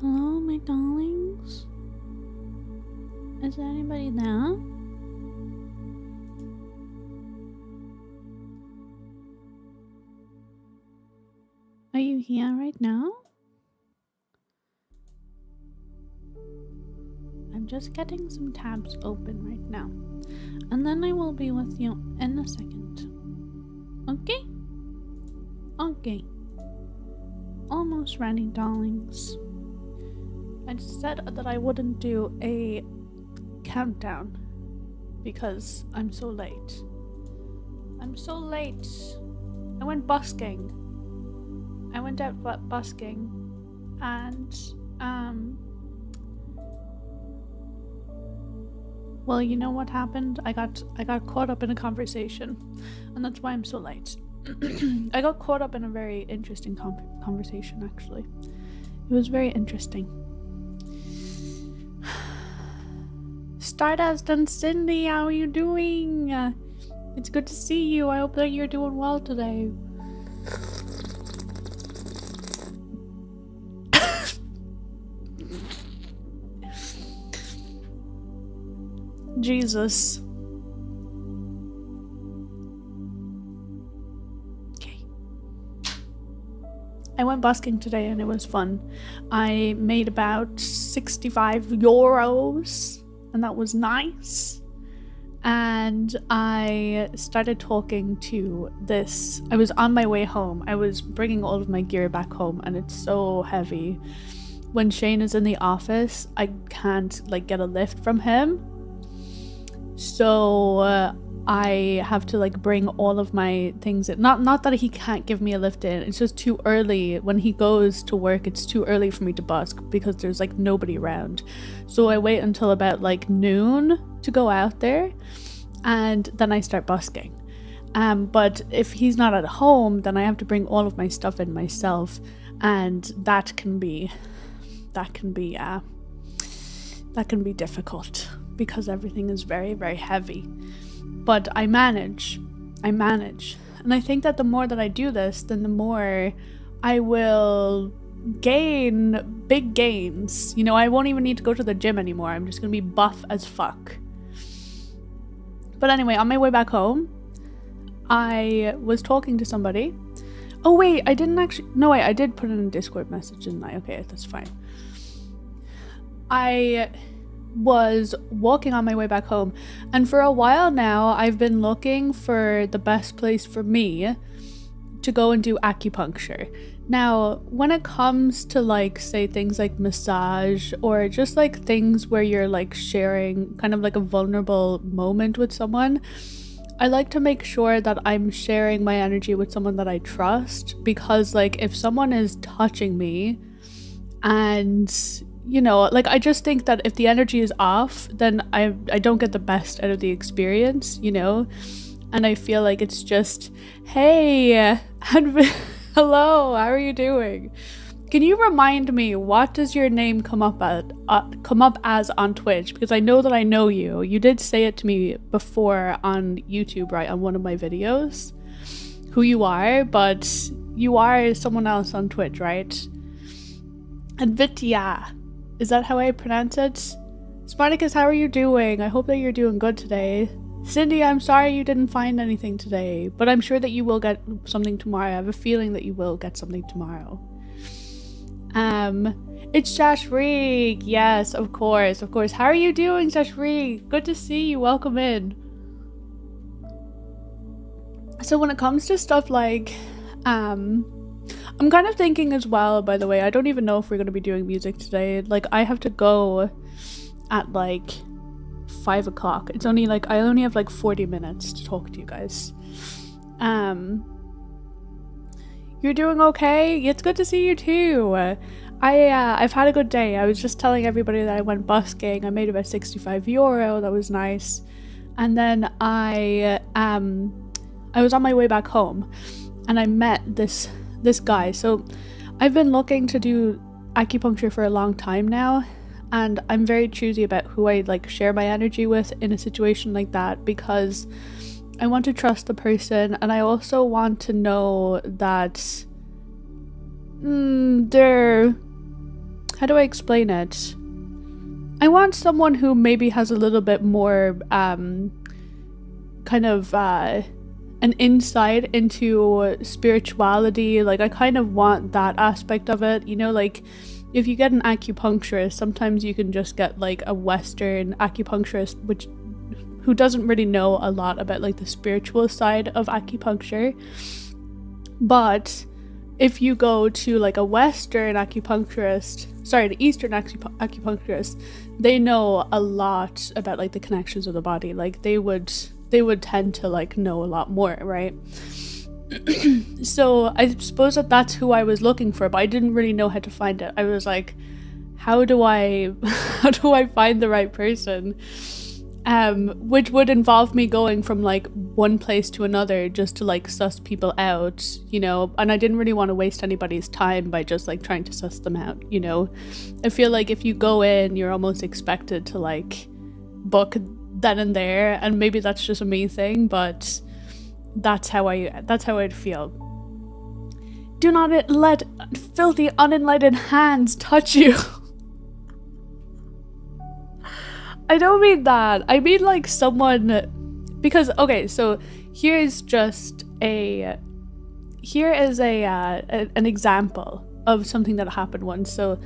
Hello, my darlings? Is there anybody there? Are you here right now? I'm just getting some tabs open right now. And then I will be with you in a second. Okay? Okay. Almost ready, darlings. I said that I wouldn't do a countdown because I'm so late. I'm so late. I went busking. I went out busking and well, you know what happened? I got caught up in a conversation, and that's why I'm so late. I got caught up in a very interesting conversation, actually. It was very interesting. Stardust and Cindy, how are you doing? It's good to see you. I hope that you're doing well today. Jesus. Okay. I went busking today and it was fun. I made about 65 euros and that was nice. And I started talking to this. I was on my way home. I was bringing all of my gear back home and it's so heavy. When Shane is in the office, I can't like get a lift from him. So I have to like bring all of my things in. Not that he can't give me a lift in, it's just too early. When he goes to work, it's too early for me to busk because there's like nobody around. So I wait until about like noon to go out there and then I start busking. But if he's not at home, then I have to bring all of my stuff in myself, and that can be difficult because everything is very, very heavy. But I manage. And I think that the more that I do this, then the more I will gain big gains. You know, I won't even need to go to the gym anymore. I'm just gonna be buff as fuck. But anyway, on my way back home, I was talking to somebody. Oh wait, I didn't actually, no wait, I did put in a Discord message, didn't I? Okay, that's fine. I was walking on my way back home, and for a while now I've been looking for the best place for me to go and do acupuncture. Now, when it comes to like say things like massage or just like things where you're like sharing kind of like a vulnerable moment with someone, I like to make sure that I'm sharing my energy with someone that I trust, because like if someone is touching me and you know, like I just think that if the energy is off, then I don't get the best out of the experience, you know? And I feel like it's just, hey, hello, how are you doing? Can you remind me, what does your name come up as on Twitch? Because I know that I know you. You did say it to me before on YouTube, right, on one of my videos, who you are, but you are someone else on Twitch, right? Advitya. Is that how I pronounce it? Spartacus, how are you doing? I hope that you're doing good today. Cindy, I'm sorry you didn't find anything today, but I'm sure that you will get something tomorrow. I have a feeling that you will get something tomorrow. It's Shashreek. Yes, of course. How are you doing, Shashreek? Good to see you. Welcome in. So when it comes to stuff like, I'm kind of thinking as well, by the way, I don't even know if we're going to be doing music today. Like, I have to go at like 5 o'clock. It's only like, I only have like 40 minutes to talk to you guys. You're doing okay? It's good to see you too. I've had a good day. I was just telling everybody that I went busking. I made about 65 euro. That was nice. And then I was on my way back home and I met this guy. So I've been looking to do acupuncture for a long time now, and I'm very choosy about who I like share my energy with in a situation like that, because I want to trust the person, and I also want to know that they're how do I explain it? I want someone who maybe has a little bit more kind of an insight into spirituality. Like, I kind of want that aspect of it, you know, like if you get an acupuncturist, sometimes you can just get like a Western acupuncturist who doesn't really know a lot about like the spiritual side of acupuncture. But if you go to like a Western acupuncturist, the Eastern acupuncturist, they know a lot about like the connections of the body. Like they would tend to like know a lot more, right? So I suppose that's who I was looking for, but I didn't really know how to find it. I was like, how do I find the right person? Which would involve me going from like one place to another just to like suss people out, you know, and I didn't really want to waste anybody's time by just like trying to suss them out, you know. I feel like if you go in, you're almost expected to like book then and there, and maybe that's just a me thing, but that's how I'd feel. Do not let filthy unenlightened hands touch you. I don't mean that. I mean like someone, because okay, so here is an example of something that happened once. So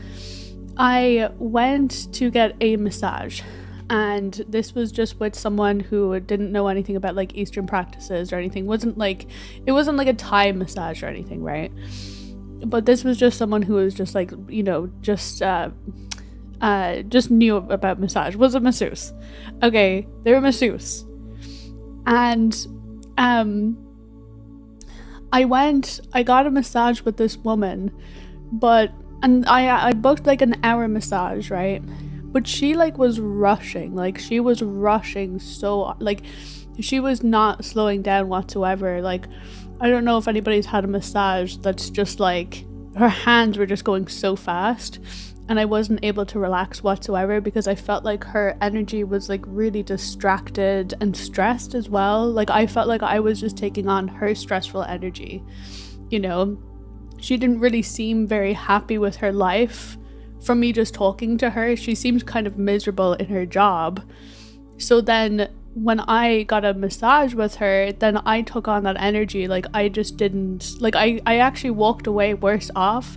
I went to get a massage, and this was just with someone who didn't know anything about like Eastern practices or anything. It wasn't like a Thai massage or anything, right? But this was just someone who was just like, you know, just knew about massage. Was a masseuse. Okay, they were masseuse. And I got a massage with this woman, and I booked like an hour massage, right? But she like was rushing, so like she was not slowing down whatsoever. Like, I don't know if anybody's had a massage that's just like her hands were just going so fast, and I wasn't able to relax whatsoever because I felt like her energy was like really distracted and stressed as well. Like, I felt like I was just taking on her stressful energy, you know. She didn't really seem very happy with her life. From me just talking to her, she seemed kind of miserable in her job. So then when I got a massage with her, then I took on that energy. Like, I just didn't, like, I actually walked away worse off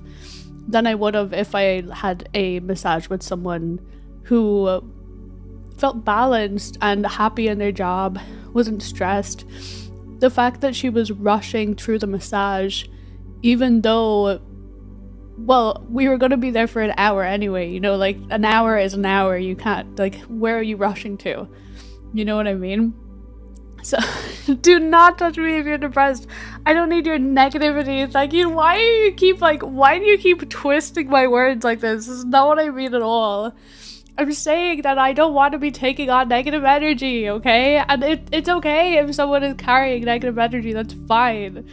than I would have if I had a massage with someone who felt balanced and happy in their job, wasn't stressed. The fact that she was rushing through the massage, even though, well, we were going to be there for an hour anyway, you know, like an hour is an hour. You can't, like, where are you rushing to? You know what I mean? So do not touch me if you're depressed. I don't need your negativity. Thank you. Why do you keep twisting my words like this? This is not what I mean at all. I'm saying that I don't want to be taking on negative energy, okay? And it's okay if someone is carrying negative energy, that's fine.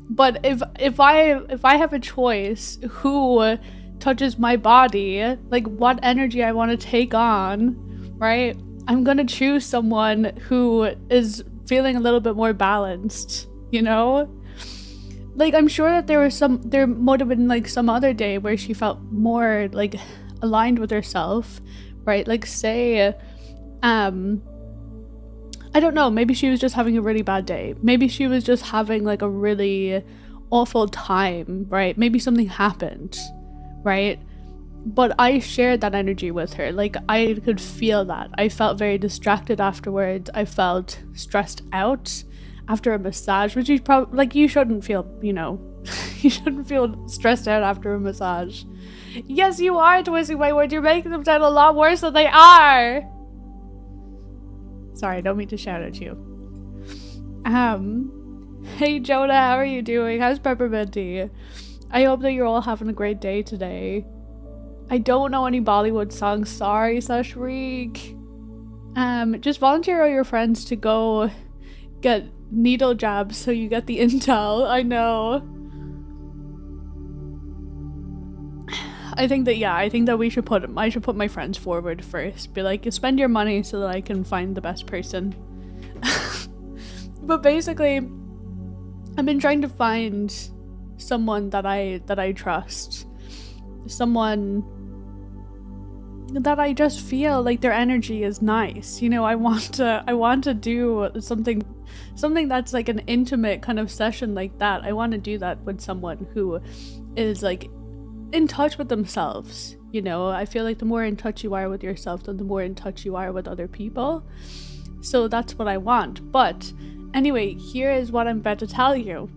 But if I have a choice who touches my body, like what energy I want to take on, right? I'm gonna choose someone who is feeling a little bit more balanced, you know? Like, I'm sure that there might have been like some other day where she felt more like aligned with herself, right? Like, say, I don't know, maybe she was just having a really bad day. Maybe she was just having like a really awful time, right? Maybe something happened, right? But I shared that energy with her. Like, I could feel that. I felt very distracted afterwards. I felt stressed out after a massage, which you probably, like, you shouldn't feel, you know, you shouldn't feel stressed out after a massage. Yes, you are twisting my words. You're making them sound a lot worse than they are. Sorry, I don't mean to shout at you. Hey Jonah, how are you doing? How's Pepperminty? I hope that you're all having a great day today. I don't know any Bollywood songs, sorry, Sashreek. Just volunteer all your friends to go get needle jabs so you get the intel. I know. I think that I should put my friends forward first. Be like, spend your money so that I can find the best person. But basically, I've been trying to find someone that I trust. Someone that I just feel like their energy is nice. You know, I want to do something that's like an intimate kind of session like that. I want to do that with someone who is like in touch with themselves. You know, I feel like the more in touch you are with yourself, then the more in touch you are with other people. So that's what I want. But anyway, here is what I'm about to tell you.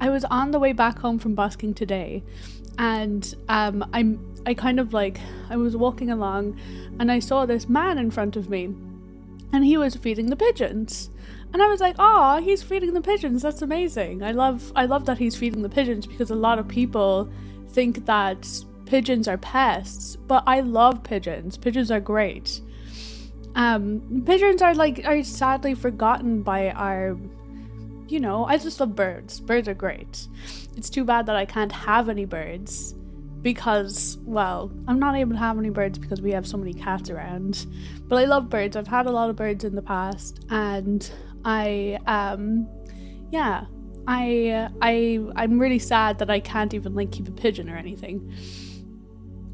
I was on the way back home from busking today, and I kind of like, I was walking along and I saw this man in front of me, and he was feeding the pigeons. And I was like, oh, he's feeding the pigeons. That's amazing. I love that he's feeding the pigeons, because a lot of people think that pigeons are pests, but I love pigeons. Pigeons are great. Pigeons are sadly forgotten by our, you know, I just love birds. Birds are great. It's too bad that I can't have any birds because, well, I'm not able to have any birds because we have so many cats around. But I love birds. I've had a lot of birds in the past, and I'm really sad that I can't even like keep a pigeon or anything.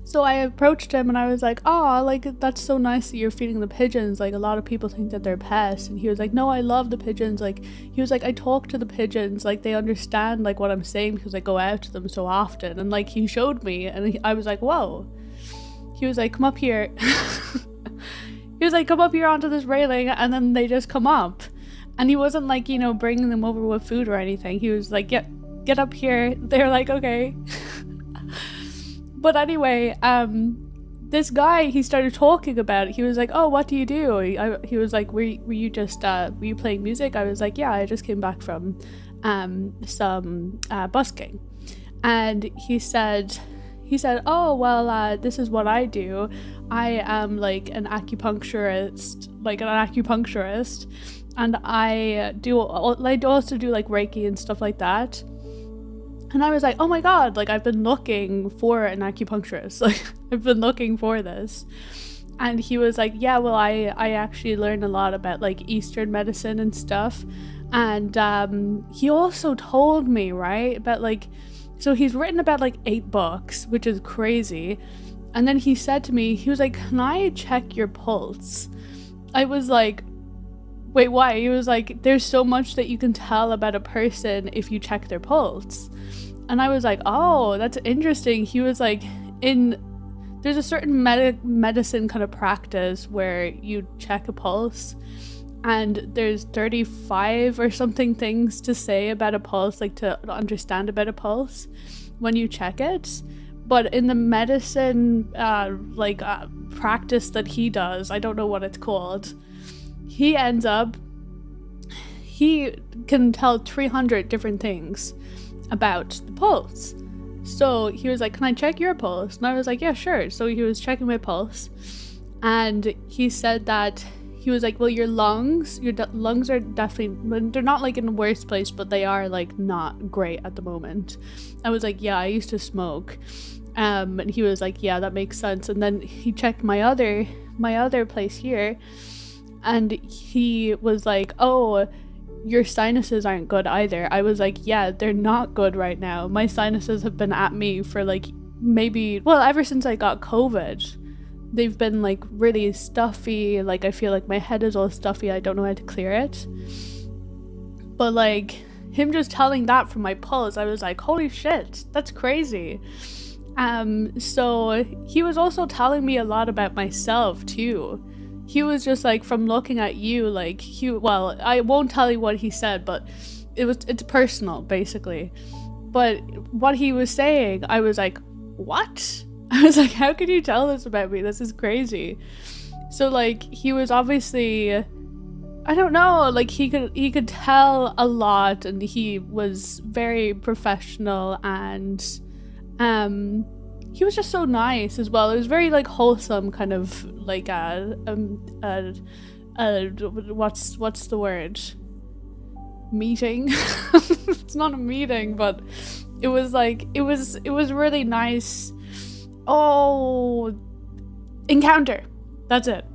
So I approached him and I was like, oh, like, that's so nice that you're feeding the pigeons. Like, a lot of people think that they're pests. And he was like, no, I love the pigeons. Like, he was like, I talk to the pigeons. Like, they understand, like, what I'm saying because I go out to them so often. And, like, he showed me. And I was like, whoa. He was like, come up here. He was like, come up here onto this railing. And then they just come up. And he wasn't, like, you know, bringing them over with food or anything. He was like, get up here. They're like, okay. But anyway, this guy, he started talking about it. He was like, oh, what do you do? He was like, were you playing music? I was like, yeah, I just came back from some busking. And he said, oh, well, this is what I do. I am like an acupuncturist, and I also do like Reiki and stuff like that. And I was like, oh my god, like, I've been looking for an acupuncturist. Like, I've been looking for this. And he was like, yeah, well, I actually learned a lot about, like, Eastern medicine and stuff. And he also told me, right, about, like, so he's written about, like, 8 books, which is crazy. And then he said to me, he was like, can I check your pulse? I was like, wait, why? He was like, there's so much that you can tell about a person if you check their pulse. And I was like, oh, that's interesting. He was like, there's a certain medicine kind of practice where you check a pulse, and there's 35 or something things to say about a pulse, like to understand about a pulse when you check it. But in the medicine practice that he does, I don't know what it's called, he can tell 300 different things about the pulse. So he was like, can I check your pulse? And I was like, yeah, sure. So he was checking my pulse, and he said that, he was like, well, your lungs are definitely, they're not like in the worst place, but they are like not great at the moment. I was like, yeah, I used to smoke. And he was like, yeah, that makes sense. And then he checked my other place here, and he was like, oh, your sinuses aren't good either. I was like, yeah, they're not good right now. My sinuses have been at me for like ever since I got COVID. They've been like really stuffy. Like, I feel like my head is all stuffy. I don't know how to clear it. But like, him just telling that from my pulse, I was like, holy shit, that's crazy. So he was also telling me a lot about myself too. He was just like, from looking at you, like, I won't tell you what he said, but it's personal, basically. But what he was saying, I was like, what? I was like, how could you tell this about me? This is crazy. So like, he was obviously, I don't know, like, he could tell a lot, and he was very professional, and he was just so nice as well. It was very like wholesome, kind of like what's the word? Meeting. It's not a meeting, but it was like, it was really nice. Oh, encounter. That's it.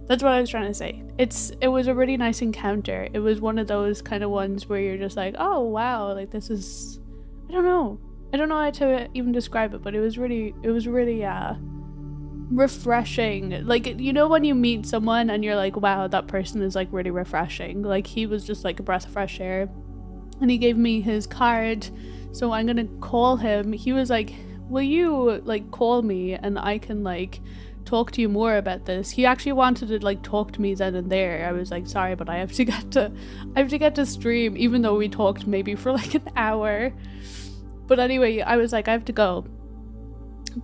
That's what I was trying to say. It was a really nice encounter. It was one of those kind of ones where you're just like, oh wow, like, this is, I don't know how to even describe it, but it was really refreshing. Like, you know when you meet someone and you're like, wow, that person is like really refreshing. Like, he was just like a breath of fresh air. And he gave me his card, so I'm gonna call him. He was like, will you like call me and I can like talk to you more about this. He actually wanted to like talk to me then and there. I was like, sorry, but I have to get to stream, even though we talked maybe for like an hour. But anyway, I was like, I have to go.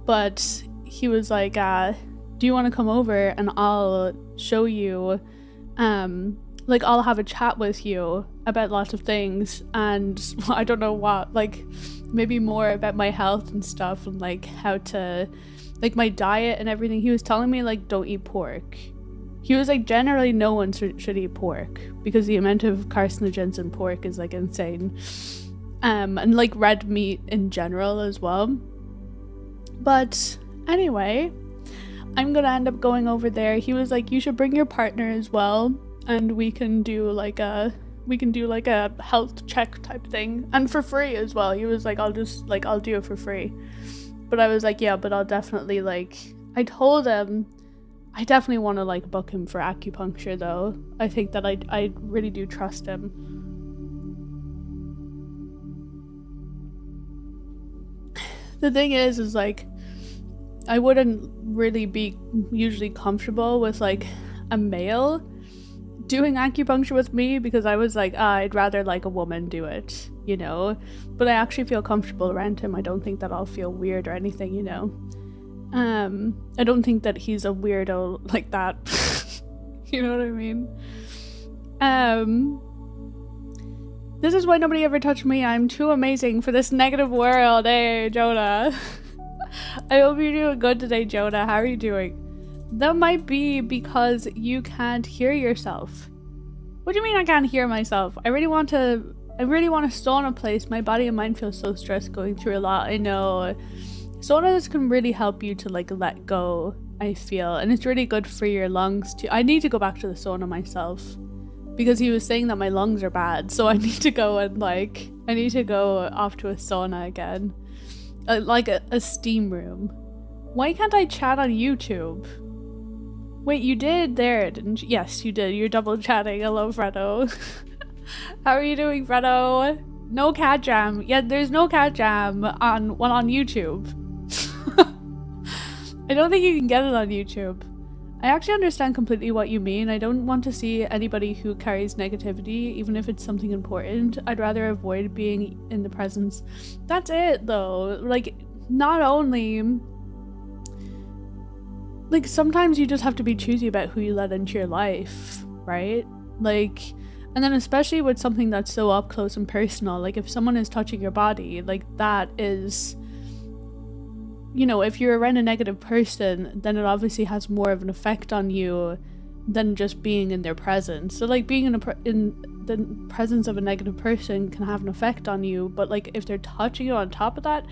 But he was like, do you want to come over and I'll show you, like I'll have a chat with you about lots of things, and I don't know what, like maybe more about my health and stuff, and like how to, like my diet and everything. He was telling me like don't eat pork. He was like, generally no one should eat pork because the amount of carcinogens in pork is like insane. And like red meat in general as well. But anyway, I'm gonna end up going over there. He was like, you should bring your partner as well, and we can do like a health check type thing, and for free as well. He was like, I'll do it for free. But I was like, yeah, but I'll definitely like, I told him I definitely want to like book him for acupuncture though. I think that I really do trust him. The thing is like, I wouldn't really be usually comfortable with like a male doing acupuncture with me, because I was like, I'd rather like a woman do it, you know. But I actually feel comfortable around him. I don't think that I'll feel weird or anything, you know. I don't think that he's a weirdo like that. You know what I mean? This is why nobody ever touched me. I'm too amazing for this negative world. Hey, Jonah. I hope you're doing good today, Jonah. How are you doing? That might be because you can't hear yourself. What do you mean I can't hear myself? I really want to sauna place. My body and mind feel so stressed going through a lot. I know. Saunas can really help you to like let go, I feel. And it's really good for your lungs too. I need to go back to the sauna myself, because he was saying that my lungs are bad. So I need to go and like, I need to go off to a sauna again. Like a steam room. Why can't I chat on YouTube? Wait, you did there, didn't you? Yes, you did. You're double chatting. Hello, Fredo. How are you doing, Fredo? No cat jam. Yeah, there's no cat jam on YouTube. I don't think you can get it on YouTube. I actually understand completely what you mean. I don't want to see anybody who carries negativity, even if it's something important. I'd rather avoid being in the presence. That's it, though. Like, not only... like, sometimes you just have to be choosy about who you let into your life, right? Like, and then especially with something that's so up close and personal, like if someone is touching your body, like that is, you know, if you're around a negative person, then it obviously has more of an effect on you than just being in their presence. So like being in the presence of a negative person can have an effect on you, but like if they're touching you on top of that,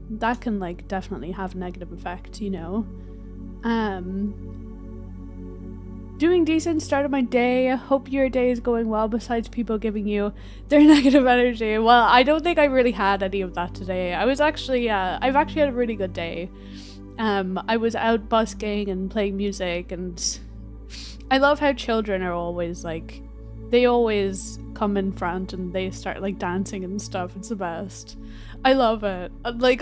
that can like definitely have a negative effect, you know. Doing decent, start of my day. Hope your day is going well, besides people giving you their negative energy. Well, I don't think I really had any of that today. I was actually I've actually had a really good day. I was out busking and playing music, and I love how children are always like, they always come in front and they start like dancing and stuff. It's the best. I love it. Like,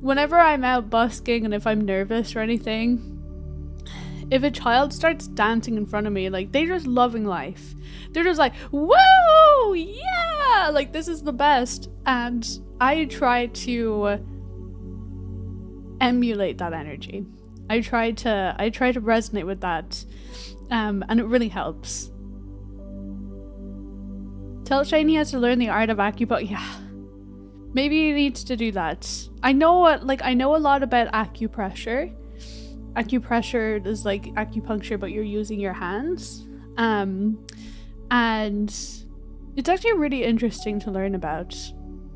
whenever I'm out busking and if I'm nervous or anything, if a child starts dancing in front of me, like, they're just loving life. They're just like, woo, yeah, like, this is the best. And I try to emulate that energy. I try to resonate with that, and it really helps. Tell Shane he has to learn the art of acupuncture. Yeah, maybe he needs to do that. I know a lot about acupressure. Acupressure is like acupuncture, but you're using your hands. And it's actually really interesting to learn about.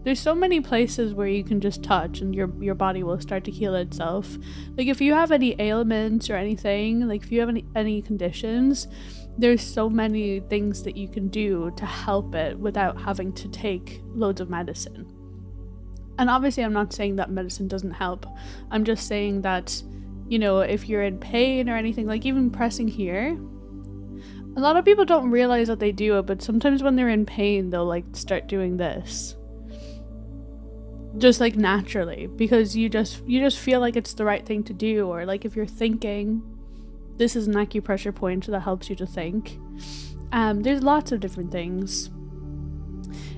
There's so many places where you can just touch and your body will start to heal itself. Like if you have any ailments or anything, like if you have any conditions, there's so many things that you can do to help it without having to take loads of medicine. And obviously I'm not saying that medicine doesn't help. I'm just saying that you know, if you're in pain or anything, like even pressing here. A lot of people don't realize that they do it, but sometimes when they're in pain, they'll like start doing this. Just like naturally, because you just feel like it's the right thing to do, or like if you're thinking, this is an acupressure point that helps you to think. There's lots of different things.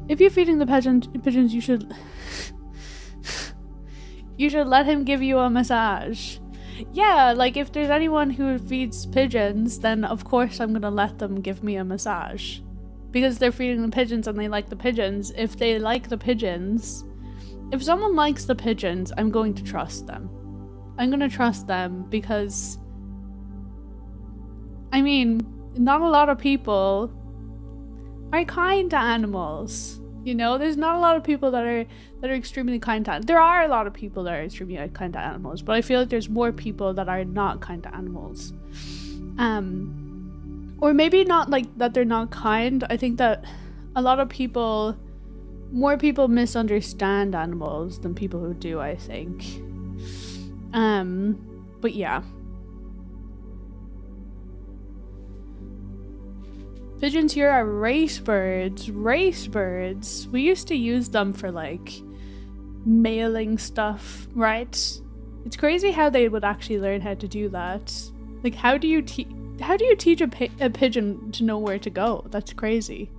If you're feeding the pigeons, you should let him give you a massage. Yeah, like if there's anyone who feeds pigeons, then of course I'm gonna let them give me a massage, because they're feeding the pigeons and they like the pigeons. If they like the pigeons, if someone likes the pigeons, I'm going to trust them. I'm gonna trust them because, I mean, not a lot of people are kind to animals. You know, there's not a lot of people that are extremely kind to. There are a lot of people that are extremely kind to animals, but I feel like there's more people that are not kind to animals. Or maybe not like that they're not kind. I think that a lot of people, more people misunderstand animals than people who do, I think. But yeah. Pigeons here are race birds. Race birds. We used to use them for like mailing stuff, right? It's crazy how they would actually learn how to do that. Like, how do you teach a pigeon to know where to go? That's crazy.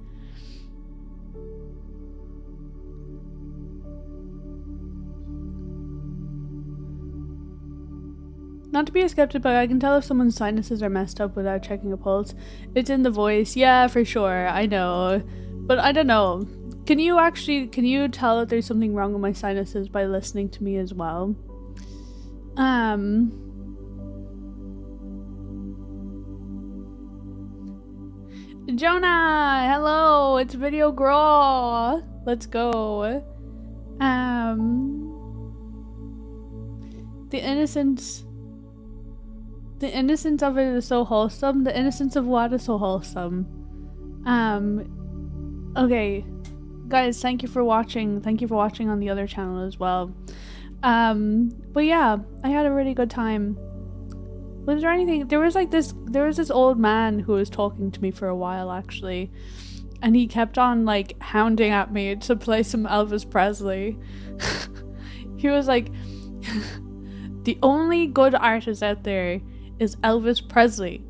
Not to be a skeptic, but I can tell if someone's sinuses are messed up without checking a pulse. It's in the voice. Yeah, for sure. I know. But I don't know. Can you tell that there's something wrong with my sinuses by listening to me as well? Jonah! Hello! It's Video Girl! Let's go. The innocence of it is so wholesome. The innocence of what is so wholesome? Okay. Guys, thank you for watching. Thank you for watching on the other channel as well. But yeah, I had a really good time. Was there anything? There was this old man who was talking to me for a while, actually. And he kept on, like, hounding at me to play some Elvis Presley. He was like, the only good artist out there is Elvis Presley.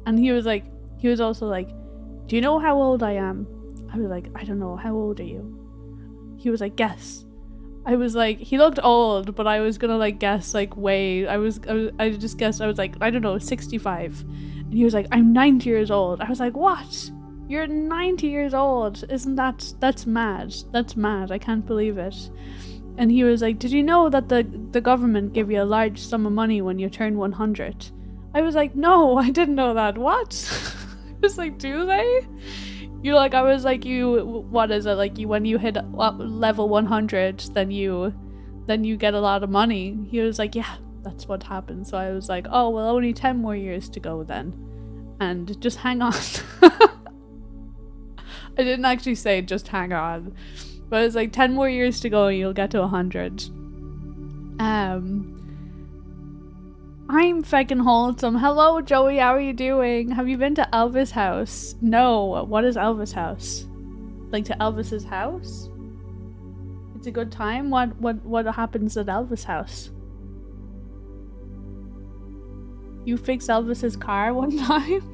And he was also like, do you know how old I am? I was like, I don't know, how old are you? He was like, guess. I was like, he looked old, but I was gonna like guess like way, I just guessed, I was like, I don't know, 65. And he was like, I'm 90 years old. I was like, what? You're 90 years old? That's mad. That's mad. I can't believe it. And he was like, did you know that the government give you a large sum of money when you turn 100? I was like, no, I didn't know that. What? I was like, do they? I was like, what is it? Like, when you hit level 100, then you get a lot of money. He was like, yeah, that's what happened. So I was like, oh, well, only 10 more years to go then. And just hang on. I didn't actually say just hang on. But it's like 10 more years to go and you'll get to 100. I'm fucking wholesome. Hello, Joey. How are you doing? Have you been to Elvis house? No. What is Elvis house? Like to Elvis's house? It's a good time. What happens at Elvis house? You fixed Elvis's car one time?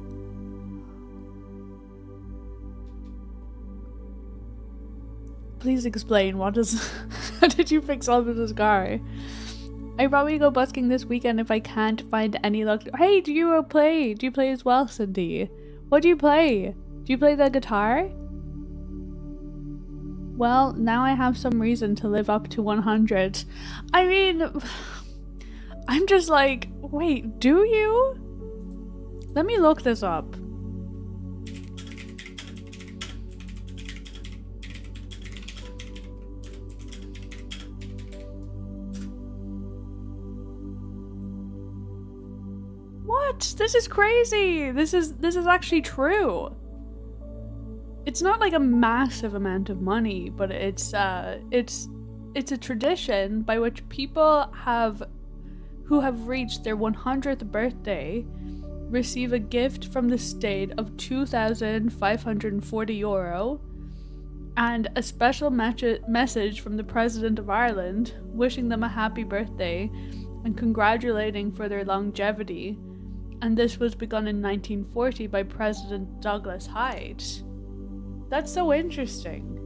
Please explain. How did you fix Elvis's car? I'd probably go busking this weekend if I can't find any luck. Hey, do you play? Do you play as well, Cindy? What do you play? Do you play the guitar? Well, now I have some reason to live up to 100. I mean, I'm just like, wait, do you? Let me look this up. What? This is crazy. This is actually true. It's not like a massive amount of money, but it's a tradition by which people who have reached their 100th birthday receive a gift from the state of €2,540 and a special message from the President of Ireland wishing them a happy birthday and congratulating for their longevity. And this was begun in 1940 by President Douglas Hyde. That's so interesting.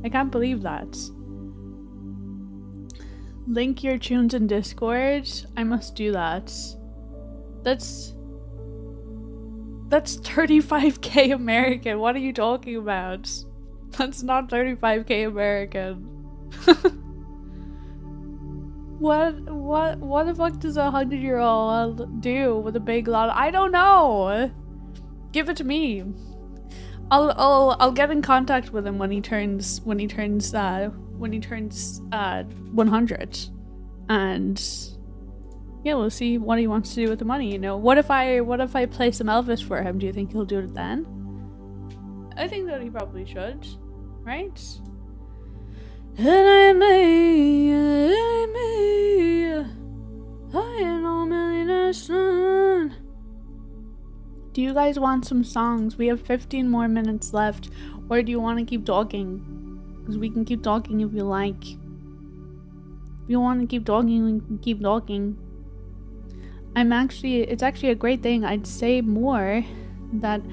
I can't believe that. Link your tunes in Discord. I must do that. That's 35k American. What are you talking about? That's not 35k American. What the fuck does a 100-year-old do with a big lot? I don't know. Give it to me. I'll get in contact with him when he turns 100, and yeah, we'll see what he wants to do with the money. You know, what if I play some Elvis for him? Do you think he'll do it then? I think that he probably should, right? And I know millionaire son. Do you guys want some songs? We have 15 more minutes left, or do you want to keep talking? Because we can keep talking if you like. If you want to keep talking, we can keep talking. It's actually a great thing. I'd say more that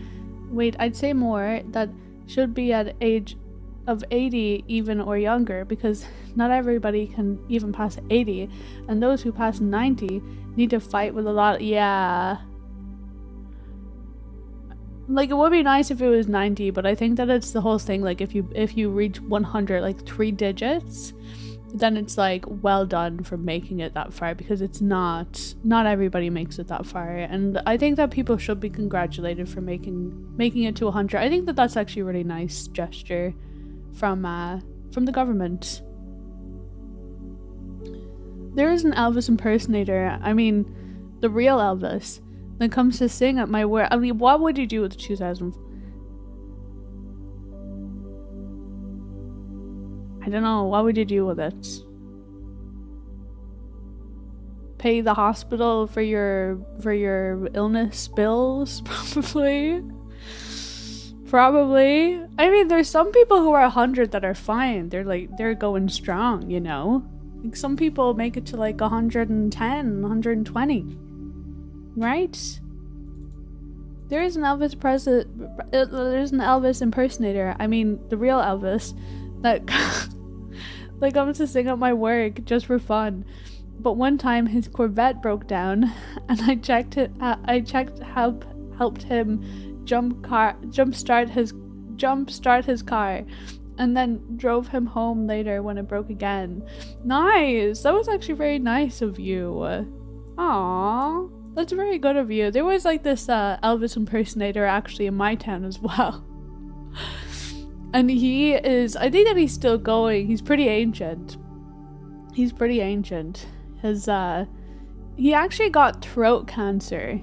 should be at age of 80 even or younger, because not everybody can even pass 80, and those who pass 90 need to fight with a lot. Yeah. Like, it would be nice if it was 90, but I think that it's the whole thing, like, if you reach 100, like 3 digits, then it's like, well done for making it that far, because it's not everybody makes it that far. And I think that people should be congratulated for making it to 100. I think that that's actually a really nice gesture from the government. There is an Elvis impersonator, I mean the real Elvis, that comes to sing at my work. I mean, what would you do with the 2000? I don't know. What would you do with it? Pay the hospital for your illness bills, probably. Probably. I mean, there's some people who are 100 that are fine. They're going strong, you know. Like, some people make it to like 110, 120. Right? There's an Elvis impersonator. I mean, the real Elvis that comes to sing at my work just for fun. But one time his Corvette broke down, and I helped him jumpstart his car, and then drove him home later when it broke again. Nice. That was actually very nice of you. Aww. That's very good of you. There was like this Elvis impersonator actually in my town as well. And I think that he's still going. He's pretty ancient. He actually got throat cancer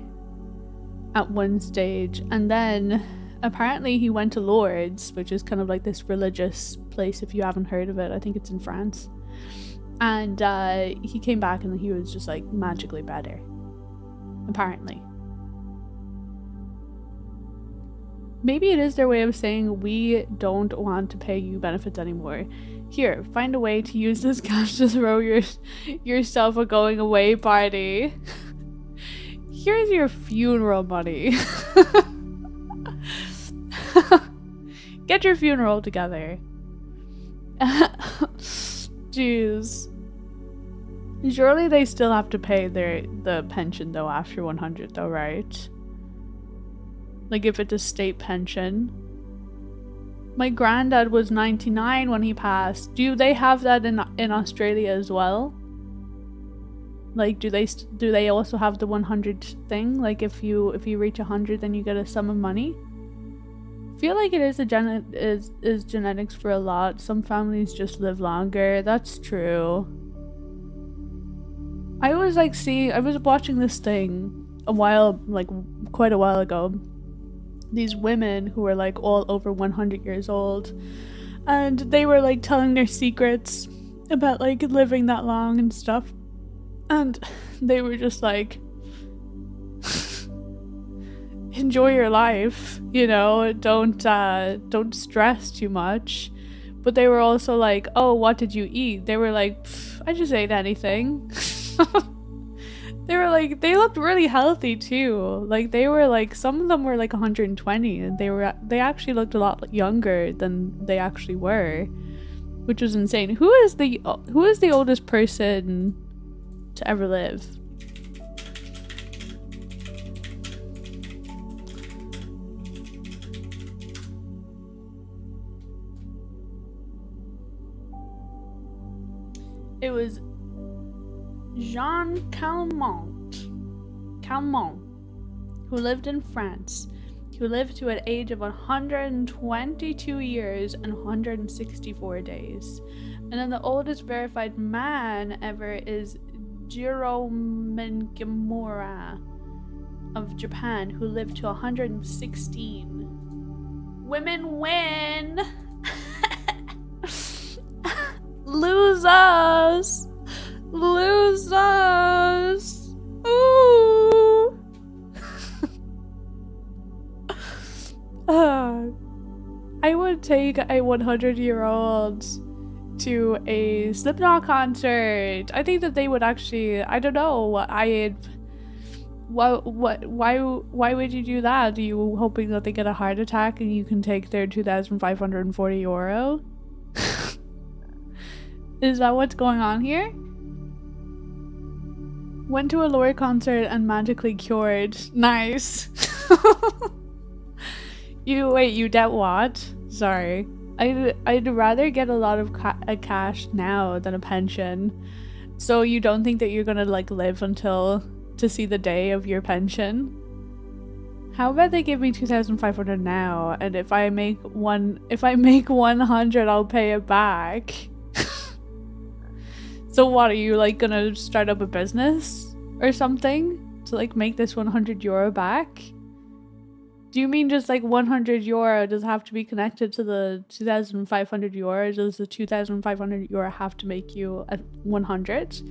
at one stage, and then apparently he went to Lourdes, which is kind of like this religious place if you haven't heard of it. I think it's in France. And he came back and he was just like magically better. Apparently. Maybe it is their way of saying, we don't want to pay you benefits anymore. Here, find a way to use this cash to throw yourself a going away party. Here's your funeral money. Get your funeral together. Jeez. Surely they still have to pay the pension though after 100 though, right? Like if it's a state pension. My granddad was 99 when he passed. Do they have that in Australia as well? Like do they also have the 100 thing? Like if you reach 100 then you get a sum of money? I feel like it is is genetics for a lot. Some families just live longer. That's true. I was watching this thing quite a while ago. These women who were like all over 100 years old, and they were like telling their secrets about like living that long and stuff. And they were just like, enjoy your life, you know, don't stress too much. But they were also like, oh, what did you eat? They were like, I just ate anything. They were like, they looked really healthy too. Like they were like, some of them were like 120 and they actually looked a lot younger than they actually were, which was insane. Who is the oldest person to ever live? It was Jean Calment, who lived in France, who lived to an age of 122 years and 164 days. And then the oldest verified man ever is Jiro Mengemura of Japan, who lived to 116. Women win! Losers! Losers! Ooh! I would take a 100-year-old to a Slipknot concert. I think that they would actually, I don't know, why would you do that? Are you hoping that they get a heart attack and you can take their 2,540 euro? Is that what's going on here? Went to a Lorde concert and magically cured. Nice. You get what? Sorry. I'd rather get a lot of cash now than a pension. So you don't think that you're gonna like live until to see the day of your pension? How about they give me 2,500 now, and if I make 100, I'll pay it back. So what, are you like gonna start up a business or something to like make this 100 euro back? Do you mean just like 100 euro does have to be connected to the 2,500 euro? Does the 2,500 euro have to make you a 100?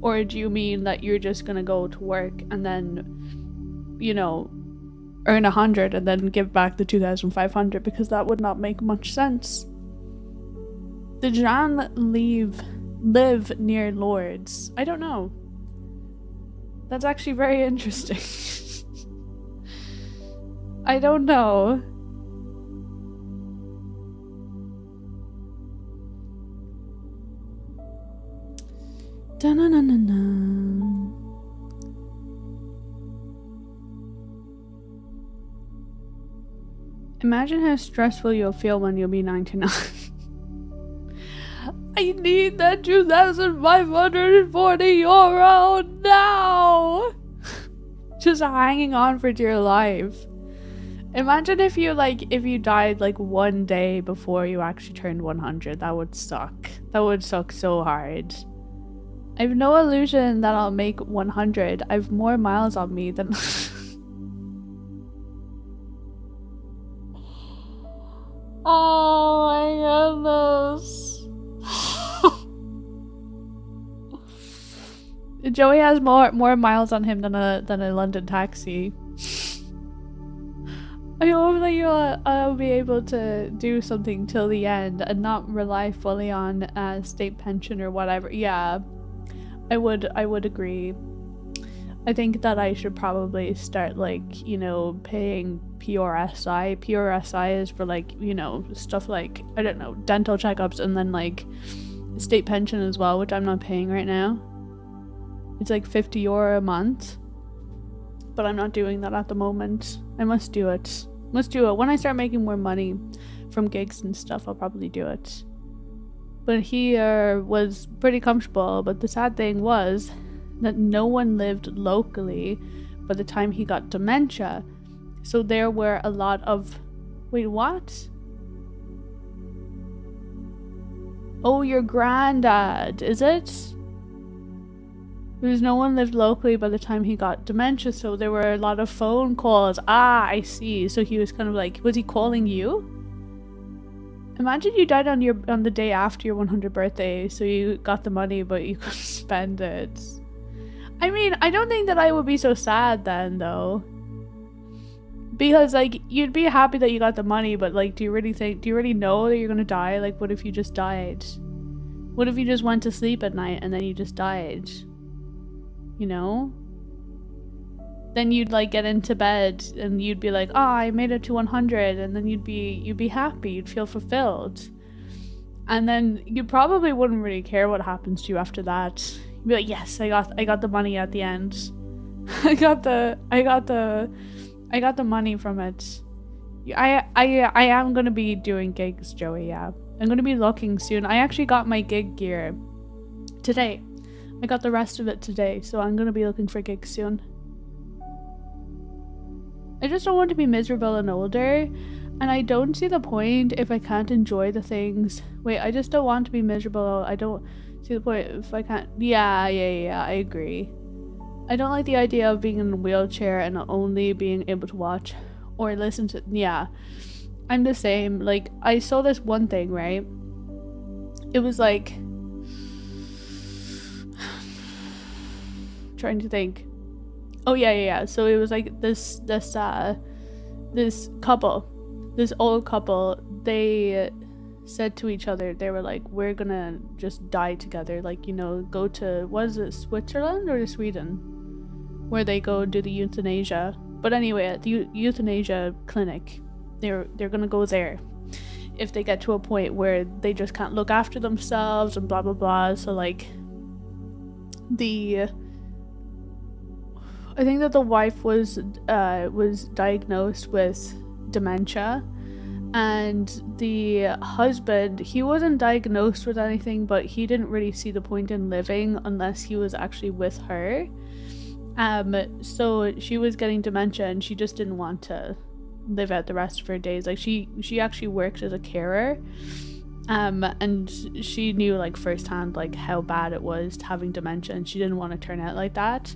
Or do you mean that you're just gonna go to work and then, you know, earn 100 and then give back the 2,500? Because that would not make much sense. Did Jean live near Lourdes? I don't know. That's actually very interesting. I don't know. Da-na-na-na-na. Imagine how stressful you'll feel when you'll be 99. I need that 2,540 euro now! Just hanging on for dear life. Imagine if you died like one day before you actually turned 100. That would suck. That would suck so hard. I have no illusion that I'll make 100. I have more miles on me than... Oh my goodness. Joey has more miles on him than a London taxi. I hope that I'll be able to do something till the end and not rely fully on state pension or whatever. Yeah, I would agree. I think that I should probably start like, you know, paying PRSI. PRSI is for like, you know, stuff like, I don't know, dental checkups, and then like state pension as well, which I'm not paying right now. It's like 50 euro a month, but I'm not doing that at the moment. I must do it. When I start making more money from gigs and stuff, I'll probably do it. But he was pretty comfortable, but the sad thing was that no one lived locally by the time he got dementia. So there were a lot of... Wait, what? Oh, your granddad, is it? Because no one lived locally by the time he got dementia, so there were a lot of phone calls. Ah, I see. So he was kind of like, was he calling you? Imagine you died on the day after your 100th birthday, so you got the money, but you couldn't spend it. I mean, I don't think that I would be so sad then, though. Because, like, you'd be happy that you got the money, but, like, do you really know that you're gonna die? Like, what if you just died? What if you just went to sleep at night and then you just died? You know? Then you'd, like, get into bed and you'd be like, oh, I made it to 100, and then you'd be happy, you'd feel fulfilled. And then you probably wouldn't really care what happens to you after that. You'd be like, yes, I got the money at the end. I got the money from it. I am gonna be doing gigs, Joey, yeah. I'm gonna be looking soon. I actually got my gig gear today. I got the rest of it today, so I'm gonna be looking for gigs soon. I just don't want to be miserable and older, and I don't see the point if I can't enjoy the things. Wait, I just don't want to be miserable. I don't see the point if I can't. Yeah, I agree. I don't like the idea of being in a wheelchair and only being able to watch or listen to. Yeah, I'm the same. Like, I saw this one thing, right? It was like, trying to think. Oh yeah. So it was like this couple, this old couple, they said to each other, they were like, we're gonna just die together, like, you know, go to, what is it, Switzerland or Sweden, where they go do the euthanasia. But anyway, at the euthanasia clinic, they're gonna go there if they get to a point where they just can't look after themselves and blah blah blah. So like, I think that the wife was diagnosed with dementia, and the husband, he wasn't diagnosed with anything, but he didn't really see the point in living unless he was actually with her. So she was getting dementia and she just didn't want to live out the rest of her days. Like, she actually worked as a carer, and she knew, like, firsthand, like, how bad it was having dementia, and she didn't want to turn out like that.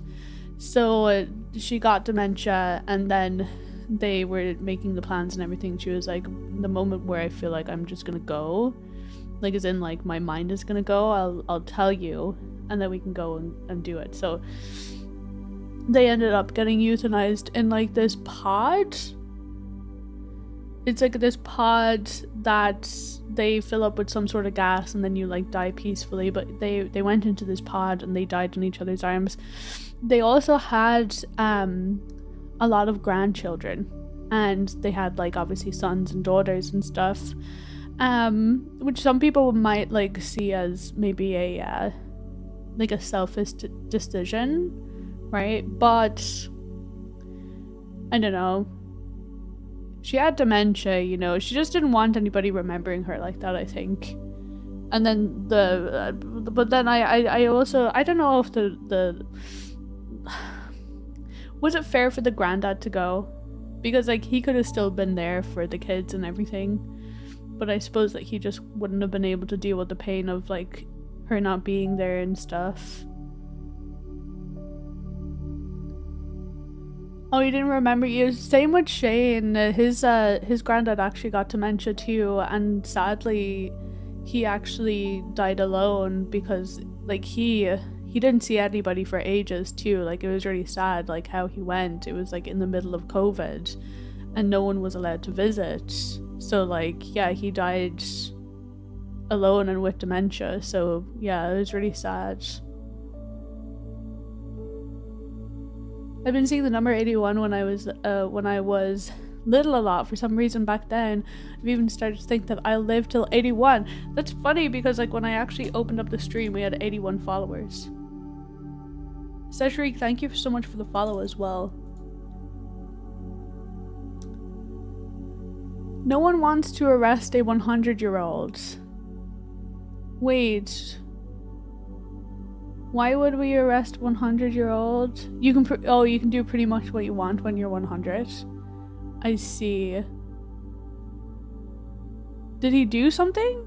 So she got dementia, and then they were making the plans and everything. She was like, the moment where I feel like I'm just gonna go, like, as in, like, my mind is gonna go, I'll tell you, and then we can go and do it. So they ended up getting euthanized in, like, this pod. It's like this pod that they fill up with some sort of gas, and then you, like, die peacefully. But they went into this pod and they died in each other's arms. They also had a lot of grandchildren, and they had, like, obviously sons and daughters and stuff, which some people might, like, see as maybe a like a selfish decision, right? But I don't know, she had dementia, you know, she just didn't want anybody remembering her like that, I think. And then but then I also, I don't know if the was it fair for the granddad to go? Because, like, he could have still been there for the kids and everything, but I suppose that he just wouldn't have been able to deal with the pain of, like, her not being there and stuff. Oh, you didn't remember? You, same with Shane. His granddad actually got dementia too, and sadly he actually died alone because, like, he didn't see anybody for ages too. Like, it was really sad, like, how he went. It was, like, in the middle of COVID and no one was allowed to visit. So, like, yeah, he died alone and with dementia. So yeah, it was really sad. I've been seeing the number 81 when I was little a lot for some reason back then. I've even started to think that I'll live till 81. That's funny because, like, when I actually opened up the stream, we had 81 followers. Cedric, thank you so much for the follow as well. No one wants to arrest a 100-year-old. Wait. Why would we arrest 100-year-old? You can you can do pretty much what you want when you're 100. I see. Did he do something?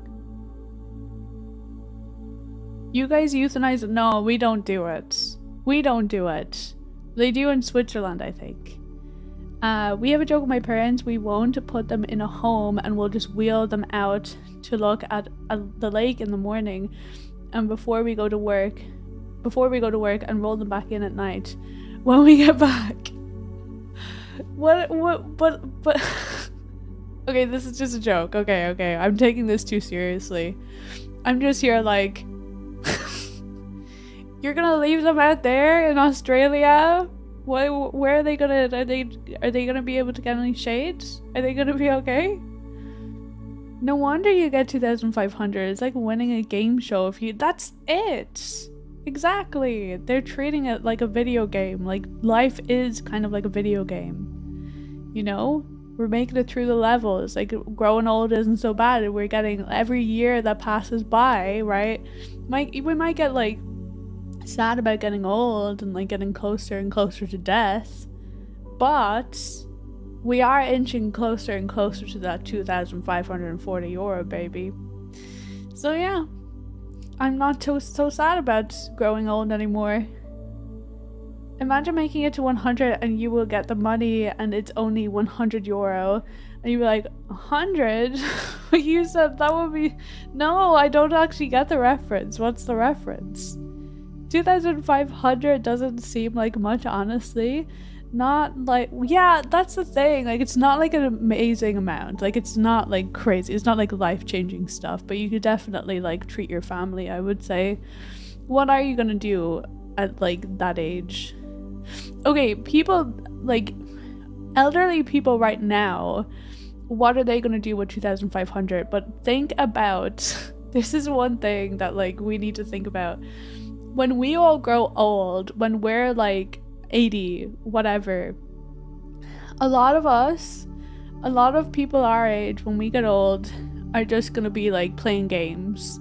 You guys euthanize? No, we don't do it. We don't do it. They do in Switzerland, I think. We have a joke with my parents. We won't put them in a home and we'll just wheel them out to look at the lake in the morning. And before we go to work, before we go to work and roll them back in at night when we get back. But okay, this is just a joke. Okay, I'm taking this too seriously. I'm just here like, you're gonna leave them out there in Australia? Where are they gonna, are they gonna be able to get any shades? Are they gonna be okay? No wonder you get 2,500. It's like winning a game show if you, that's it. Exactly. They're treating it like a video game. Like, life is kind of like a video game. You know? We're making it through the levels. Like, growing old isn't so bad. We're getting, every year that passes by, right? We might get like sad about getting old and like getting closer and closer to death, but we are inching closer and closer to that 2,540 euro, baby. So yeah, I'm not so sad about growing old anymore. Imagine making it to 100 and you will get the money and it's only 100 euro. And you'd be like, 100? You said that would be... No, I don't actually get the reference. What's the reference? 2,500 doesn't seem like much, honestly. Not like... Yeah, that's the thing. Like, it's not like an amazing amount. Like, it's not like crazy. It's not like life-changing stuff. But you could definitely like treat your family, I would say. What are you gonna do at like that age? Okay, people like elderly people right now, what are they gonna do with 2,500? But think about, this is one thing that like we need to think about. When we all grow old, when we're like 80, whatever, a lot of people our age, when we get old, are just gonna be like playing games.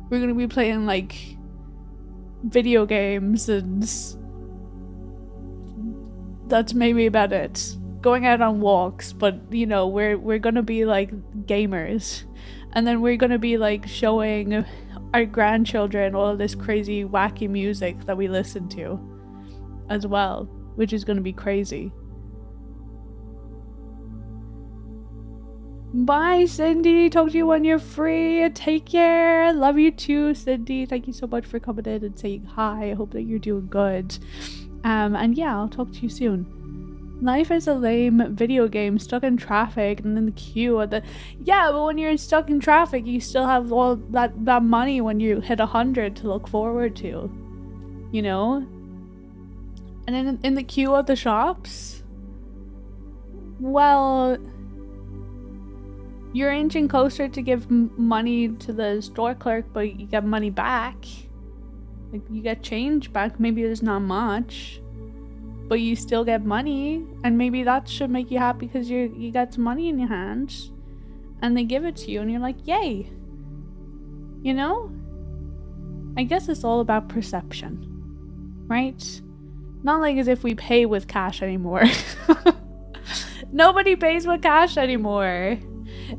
We're gonna be playing like video games, and that's maybe about it. Going out on walks, but you know, we're gonna be like gamers, and then we're gonna be like showing our grandchildren all of this crazy wacky music that we listen to as well, which is gonna be crazy. Bye, Cindy. Talk to you when you're free. Take care. Love you too, Cindy. Thank you so much for coming in and saying hi. I hope that you're doing good. And yeah, I'll talk to you soon. Life is a lame video game, stuck in traffic and in the queue at the... Yeah, but when you're stuck in traffic, you still have all that money when you hit 100 to look forward to. You know? And then in the queue at the shops, well, you're inching closer to give money to the store clerk, but you get money back. Like, you get change back. Maybe there's not much, but you still get money, and maybe that should make you happy because you got some money in your hands, and they give it to you, and you're like, yay. You know? I guess it's all about perception, right? Not like as if we pay with cash anymore. Nobody pays with cash anymore.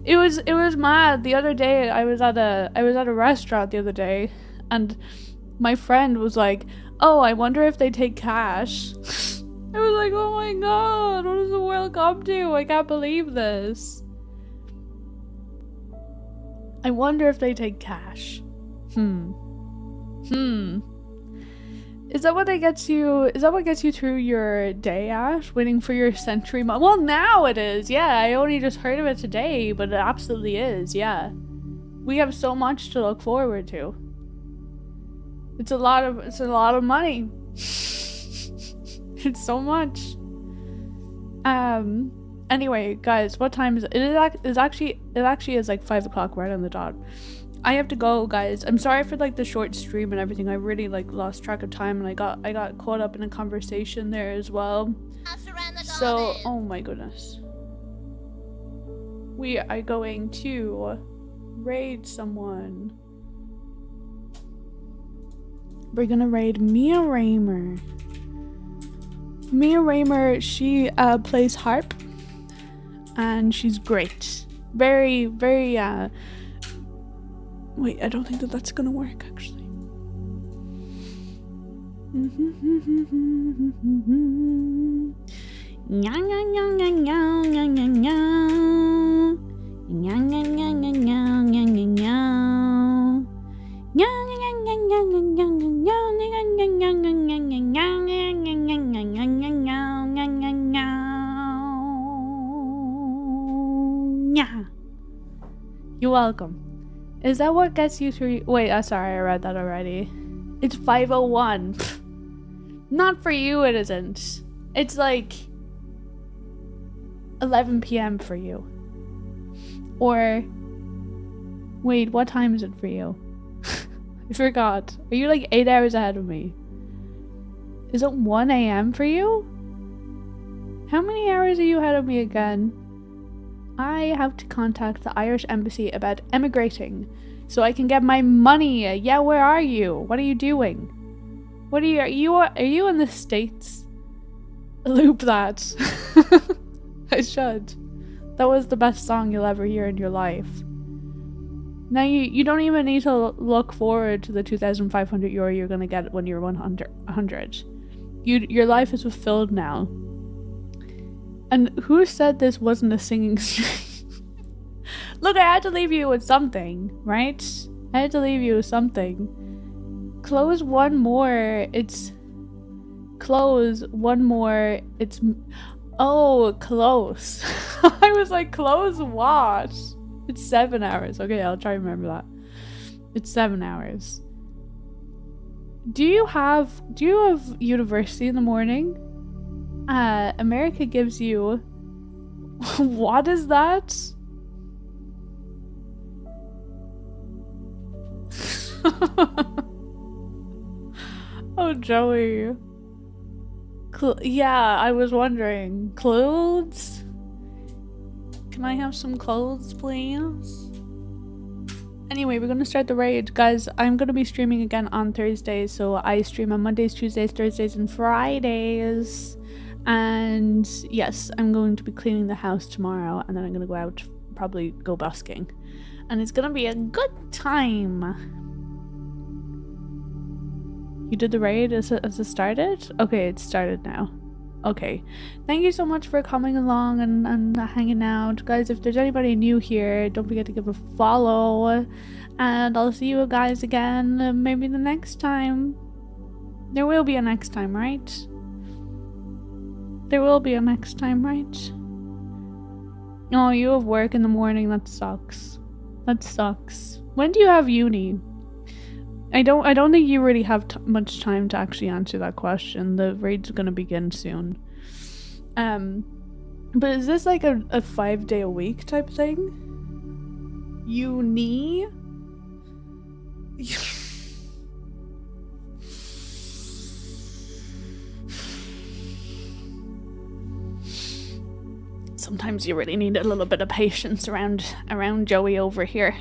It was mad. The other day I was at a restaurant the other day, and my friend was like, oh, I wonder if they take cash. I was like, oh my god, what does the world come to? I can't believe this. I wonder if they take cash. Is that what gets you through your day, Ash? Waiting for your century money? Well, now it is. Yeah, I only just heard of it today, but it absolutely is. Yeah. We have so much to look forward to. It's a lot of money. It's so much. Anyway, guys, what time is it? It actually is like 5 o'clock right on the dot. I have to go, guys. I'm sorry for like the short stream and everything. I really like lost track of time, and I got caught up in a conversation there as well. So, oh my goodness. We are going to raid someone. We're gonna raid Mia Raymer. Mia Raymer, she plays harp, and she's great. Very, very, wait, I don't think that's gonna work, actually. You're welcome. Is that what gets you through? Wait, sorry, I read that already. It's 5:01. Not for you, it isn't. It's like 11 p.m. for you. Or wait, what time is it for you? I forgot. Are you like 8 hours ahead of me? Is it 1 a.m. for you? How many hours are you ahead of me again? I have to contact the Irish embassy about emigrating so I can get my money. Yeah, where are you? What are you doing? What are you in the States? Loop that. I should. That was the best song you'll ever hear in your life. Now you don't even need to look forward to the 2,500 euro you're gonna get when you're 100. Your life is fulfilled now. And who said this wasn't a singing stream? Look, I had to leave you with something, right? I had to leave you with something. Close one more. It's close one more. It's close. I was like, close what? It's 7 hours. Okay, I'll try to remember that. It's 7 hours. Do you have university in the morning? America gives you what is that? Oh, Joey. Yeah, I was wondering. Clothes? Can I have some clothes, please? Anyway, we're gonna start the raid. Guys, I'm gonna be streaming again on Thursdays, so I stream on Mondays, Tuesdays, Thursdays, and Fridays. And yes, I'm going to be cleaning the house tomorrow, and then I'm gonna go out, probably go busking. And it's gonna be a good time. You did the raid? Has it started? Okay, it's started now. Okay, thank you so much for coming along and hanging out. Guys, if there's anybody new here, don't forget to give a follow. And I'll see you guys again maybe the next time. There will be a next time, right? There will be a next time, right? Oh, you have work in the morning. That sucks. That sucks. When do you have uni? I don't think you really have much time to actually answer that question. The raid's gonna begin soon. But is this like a 5-day-a-week type thing? Uni? Sometimes you really need a little bit of patience around Joey over here.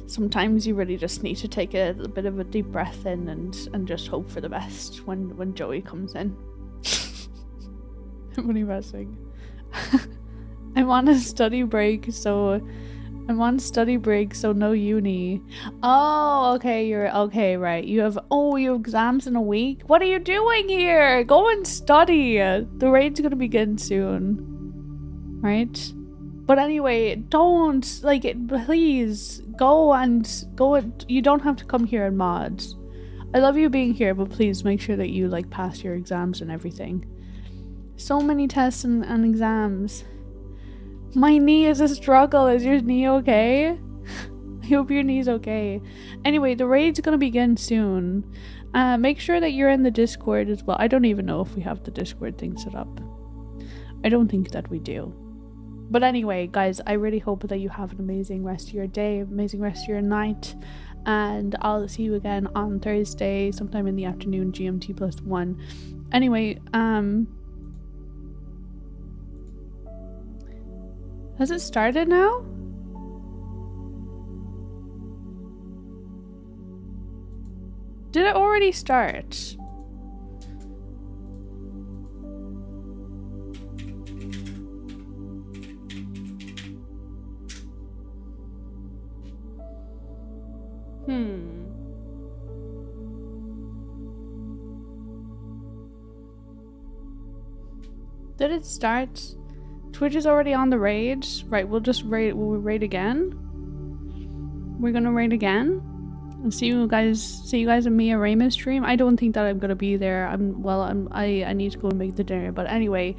Sometimes you really just need to take a bit of a deep breath in and just hope for the best when Joey comes in. I'm only messing. I'm on a study break, so no uni. Oh, okay, you're okay, right. You have exams in a week? What are you doing here? Go and study. The raid's gonna begin soon. Right? But anyway, don't, like, please, go and you don't have to come here and mod. I love you being here, but please make sure that you, like, pass your exams and everything. So many tests and exams. My knee is a struggle. Is your knee okay? I hope your knee's okay. Anyway, the raid's gonna begin soon. Make sure that you're in the Discord as well. I don't even know if we have the Discord thing set up. I don't think that we do. But anyway, guys, I really hope that you have an amazing rest of your day, amazing rest of your night, and I'll see you again on Thursday, sometime in the afternoon, GMT +1. Anyway, has it started now? Did it already start? Did it start? Twitch is already on the raid. Right, we'll just raid. Will we raid again? We're gonna raid again. And see you guys in Mia Raymond stream. I don't think that I'm gonna be there. I need to go and make the dinner. But anyway,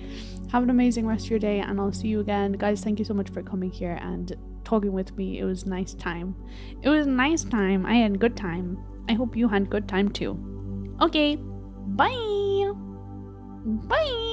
have an amazing rest of your day, and I'll see you again. Guys, thank you so much for coming here, and talking with me. It was nice time. It was a nice time. I had a good time. I hope you had a good time too. Okay, bye. Bye.